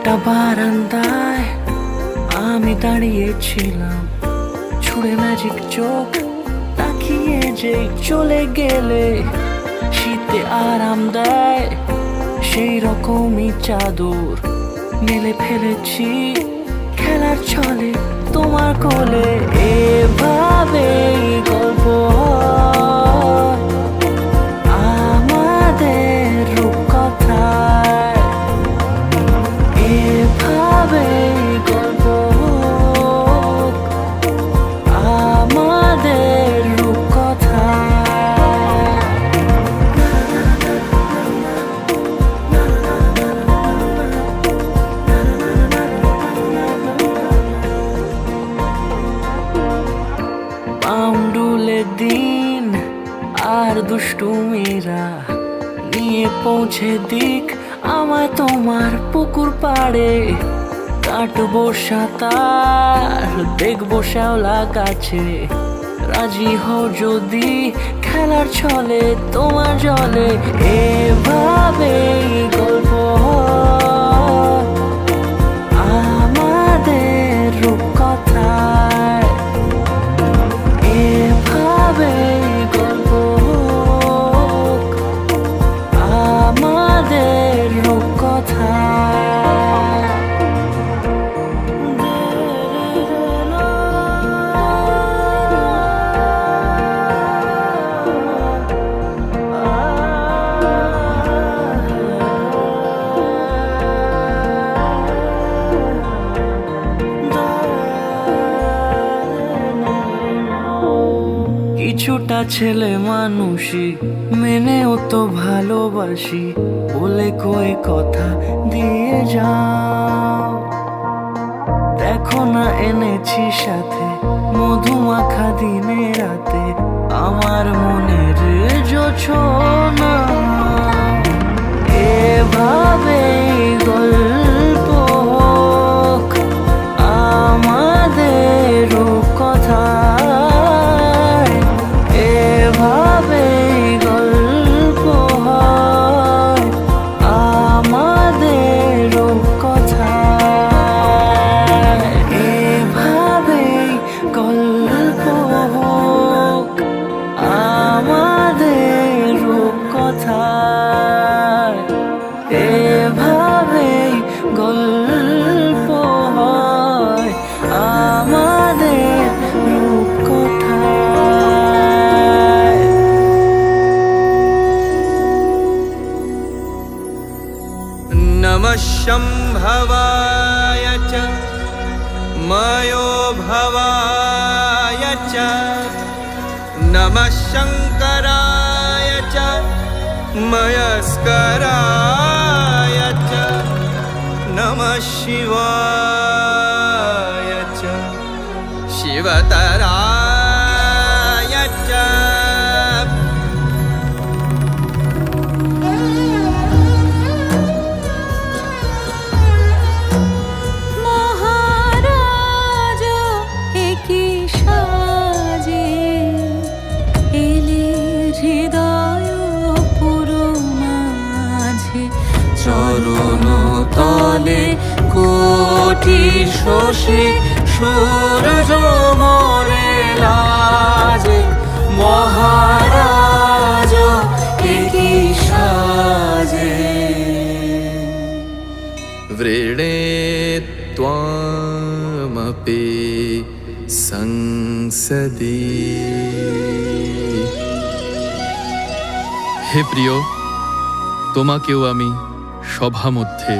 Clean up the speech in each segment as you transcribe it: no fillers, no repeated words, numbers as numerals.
একটা বারান্দায় আমি দাঁড়িয়েছিলাম, ছুঁড়ে ম্যাজিক চোখ তাকিয়ে যেই চলে গেলে, শীতে আরাম দেয় সেই রকমই চাদর মেলে ফেলেছি খেলার ছলে তোমার কোলে। এভাবে গল্প হয় আমাদের রূপকথায়, এভাবে গল্প হোক আমাদের রূপকথায়। পাউন্ডুলে দিন আর দুষ্টুমিরা নিয়ে পৌঁছে দিক আমায় তোমার পুকুর পাড়ে। কাটবো সাঁতার, দেখবো শ্যাওলা গাছে, রাজি হও যদি খেলার ছলে তোমার জলে। এভাবেই গল্প হয় আমাদের রূপকথায়, এভাবেই গল্প হোক আমাদের রূপকথায়। কিছুটা ছেলে মানুষই মেনেও তো ভালোবাসি, বলে কয়ে কথা দিয়ে যাও। দেখো না এনেছি সাথে মধুমাখা দিনে রাতে আমার মনের জোছনা। এভাবেই গল্প হোক আমাদের রূপকথায়, এভাবেই গল্প হয় আমাদের রূপকথায়, এভাবেই গল্প হোক আমাদের রূপকথায়, এভাবেই গল্প হয় আমাদের রূপকথায়। नमः शम्भवाय च मयो भवाय च, नमः शङ्कराय च मयस्कराय च, नमः शिवाय च शिवतराय च। মহারাজ একি সাজে এলে হৃদয় পুরো মাঝে, চরণ তলে কোটি শশী সূর্য মোরে লাজে। মহারাজ একি সাজে वृणे त्वामपि संसदि। হে প্রিয়, তোমাকেও আমি সভা মধ্যে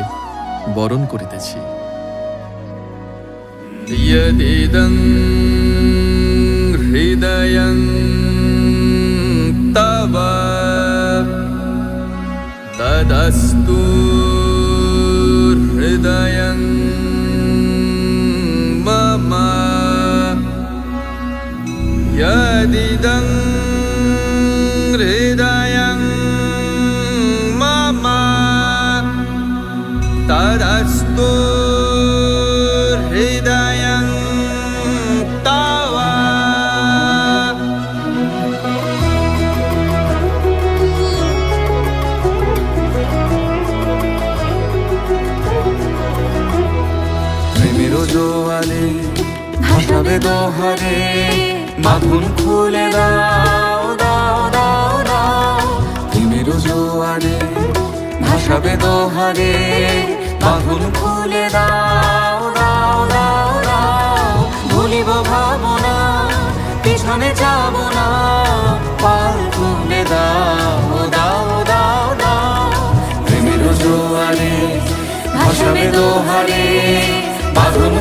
বরণ করিতেছি। यदिदं हृदयं तव तदस्तु हृदयं मम। यदिदं हृदयं मम तदस्तु हृदयं तव। বাঁধন খুলে দাও দাও দাও দাও প্রেমের জোয়ারে ভাসাবে দোহারে বাঁধন খুলে দাও দাও দাও দাও ভুলিব ভাবনা পিছনে যাব না পাল খুলে দাও দাও দাও দাও প্রেমের জোয়ারে ভাসাবে দোহারে বাঁধন